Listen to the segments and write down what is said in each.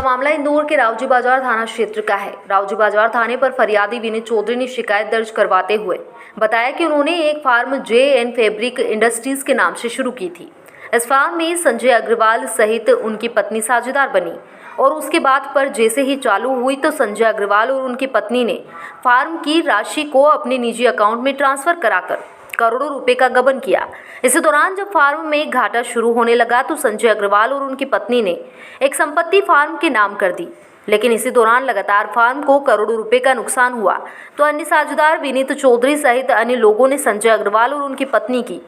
पूरा मामला इंदौर के रावजी बाजार थाना क्षेत्र का है। रावजी बाजार थाने पर फरियादी विनीत चौधरी ने शिकायत दर्ज करवाते हुए बताया कि उन्होंने एक फार्म जे.एन. फैब्रिक इंडस्ट्रीज के नाम से शुरू की थी। इस फार्म में संजय अग्रवाल सहित उनकी पत्नी साझेदार बनी और उसके बाद पर जैसे ही चालू हुई तो संजय अग्रवाल और उनकी पत्नी ने फार्म की राशि को अपने निजी अकाउंट में ट्रांसफर कराकर करोड़ों रुपए का गबन किया। इसी दौरान जब फार्म में घाटा शुरू होने लगा तो संजय अग्रवाल और उनकी पत्नी ने एक संपत्ति फार्म के नाम कर दी, लेकिन इसी दौरान लगातार फार्म को करोड़ों रुपए का नुकसान हुआ तो अन्य साझेदार विनीत चौधरी सहित अन्य लोगों ने संजय अग्रवाल और उनकी पत्नी की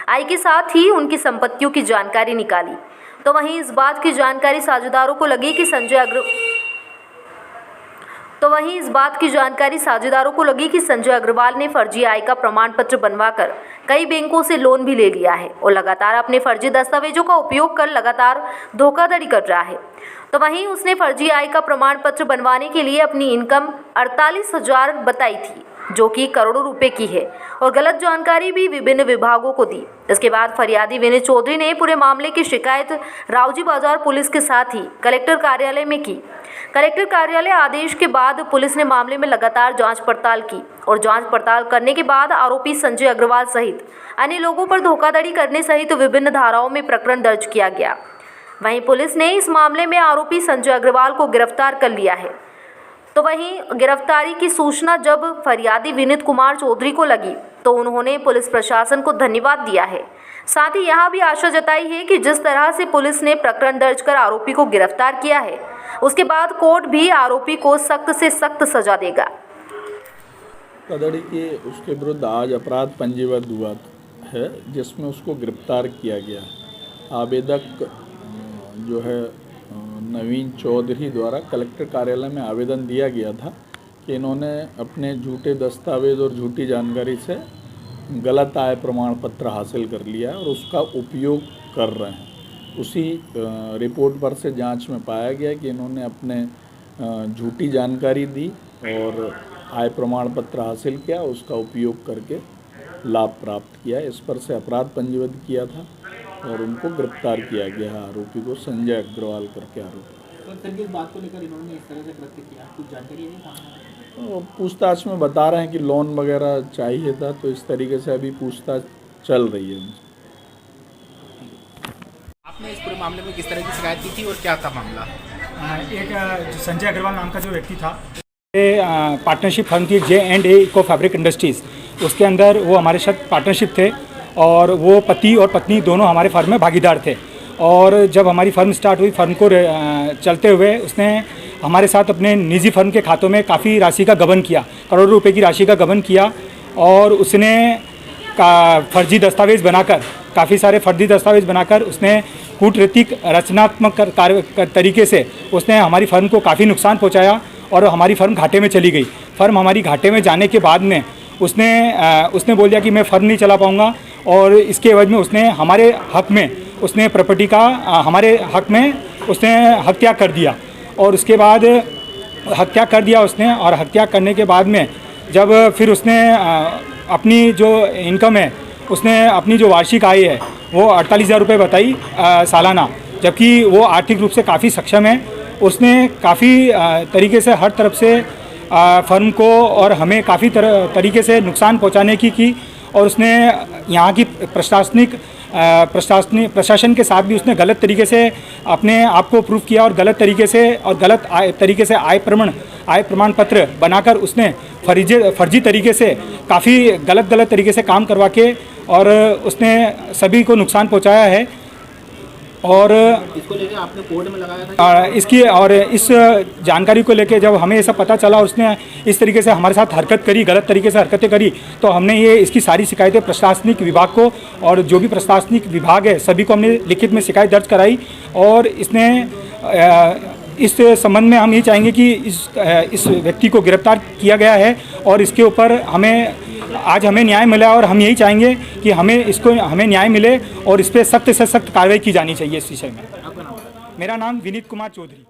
आय के साथ ही उनकी संपत्तियों की जानकारी निकाली। तो वहीं इस बात की जानकारी साझेदारों को लगी कि संजय अग्रवाल ने फर्जी आय का प्रमाण पत्र बनवाकर कई बैंकों से लोन भी ले लिया है और लगातार अपने फर्जी दस्तावेजों का उपयोग कर लगातार धोखाधड़ी कर रहा है। तो वहीं उसने फर्जी आय का प्रमाण पत्र बनवाने के लिए अपनी इनकम 48,000 बताई थी, जो कि करोड़ों रुपए की है, और गलत जानकारी भी विभिन्न विभागों को दी। इसके बाद फरियादी विनीत चौधरी ने पूरे मामले की शिकायत रावजी बाजार पुलिस के साथ ही कलेक्टर कार्यालय में की। कलेक्टर कार्यालय आदेश के बाद पुलिस ने मामले में लगातार जांच पड़ताल की और जांच पड़ताल करने के बाद आरोपी संजय अग्रवाल सहित अन्य लोगों पर धोखाधड़ी करने सहित विभिन्न धाराओं में प्रकरण दर्ज किया गया। वहीं पुलिस ने इस मामले में आरोपी संजय अग्रवाल को गिरफ्तार कर लिया है। तो वहीं गिरफ्तारी की सूचना जब फरियादी विनीत कुमार चौधरी को लगी तो उन्होंने पुलिस प्रशासन को धन्यवाद दिया है। साथ ही यहां भी आशा जताई है कि जिस तरह से पुलिस ने प्रकरण दर्ज कर आरोपी को गिरफ्तार किया है, उसके बाद कोर्ट भी आरोपी को सख्त से सख्त सजा देगा। धोखाधड़ी के उसके विरुद्ध आज अपराध पंजीबद्ध हुआ है, जिसमें उसको गिरफ्तार किया गया। आवेदक जो है नवीन चौधरी द्वारा कलेक्टर कार्यालय में आवेदन दिया गया था कि इन्होंने अपने झूठे दस्तावेज और झूठी जानकारी से गलत आय प्रमाण पत्र हासिल कर लिया और उसका उपयोग कर रहे हैं। उसी रिपोर्ट पर से जांच में पाया गया कि इन्होंने अपने झूठी जानकारी दी और आय प्रमाण पत्र हासिल किया, उसका उपयोग करके लाभ प्राप्त किया। इस पर से अपराध पंजीबद्ध किया था और उनको गिरफ्तार किया गया है। आरोपी को संजय अग्रवाल करके आरोपी। तो किस बात को लेकर इन्होंने इस तरह से कृत्य किया, कुछ जानकारी है? तो पूछताछ में बता रहे हैं कि लोन वगैरह चाहिए था, तो इस तरीके से अभी पूछताछ चल रही है। आपने इस पूरे मामले में किस तरह की शिकायत की थी और क्या था मामला? एक संजय अग्रवाल नाम का जो व्यक्ति था, पार्टनरशिप फर्म थी जे.एन.ए. इको फैब्रिक इंडस्ट्रीज़, उसके अंदर वो हमारे साथ पार्टनरशिप थे और वो पति और पत्नी दोनों हमारे फर्म में भागीदार थे। और जब हमारी फर्म स्टार्ट हुई, फर्म को चलते हुए उसने हमारे साथ अपने निजी फर्म के खातों में काफ़ी राशि का गबन किया, करोड़ों रुपए की राशि का गबन किया। और उसने फर्जी दस्तावेज़ बनाकर, काफ़ी सारे फर्जी दस्तावेज़ बनाकर उसने कूटनीतिक रचनात्मक तरीके से उसने हमारी फर्म को काफ़ी नुकसान पहुंचाया और हमारी फर्म घाटे में चली गई। फर्म हमारी घाटे में जाने के बाद में उसने बोल दिया कि मैं फर्म नहीं चला पाऊंगा और इसके एवज में उसने हमारे हक में उसने प्रॉपर्टी का हमारे हक में उसने हत्या कर दिया। और उसके बाद हत्या कर दिया उसने, और हत्या करने के बाद में जब फिर उसने अपनी जो इनकम है, उसने अपनी जो वार्षिक आय है वो 48,000 रुपये बताई सालाना, जबकि वो आर्थिक रूप से काफ़ी सक्षम है। उसने काफ़ी तरीके से हर तरफ से फर्म को और हमें काफ़ी तरीके से नुकसान पहुंचाने की और उसने यहाँ की प्रशासन के साथ भी उसने गलत तरीके से अपने आप को प्रूव किया और गलत तरीके से आय प्रमाण पत्र बनाकर उसने फर्जी तरीके से काफ़ी गलत तरीके से काम करवा के और उसने सभी को नुकसान पहुंचाया है। और इसको लेके आपने कोर्ट में लगाया था इसकी और इस जानकारी को लेके जब हमें ये सब पता चला और उसने इस तरीके से हमारे साथ हरकत करी, गलत तरीके से हरकतें करी, तो हमने ये इसकी सारी शिकायतें प्रशासनिक विभाग को और जो भी प्रशासनिक विभाग है सभी को हमने लिखित में शिकायत दर्ज कराई। और इस संबंध में हम ये चाहेंगे कि इस व्यक्ति को गिरफ्तार किया गया है और इसके ऊपर आज हमें न्याय मिला और हम यही चाहेंगे कि हमें न्याय मिले और इस पर सख्त से सख्त कार्रवाई की जानी चाहिए इस विषय में। मेरा नाम विनीत कुमार चौधरी।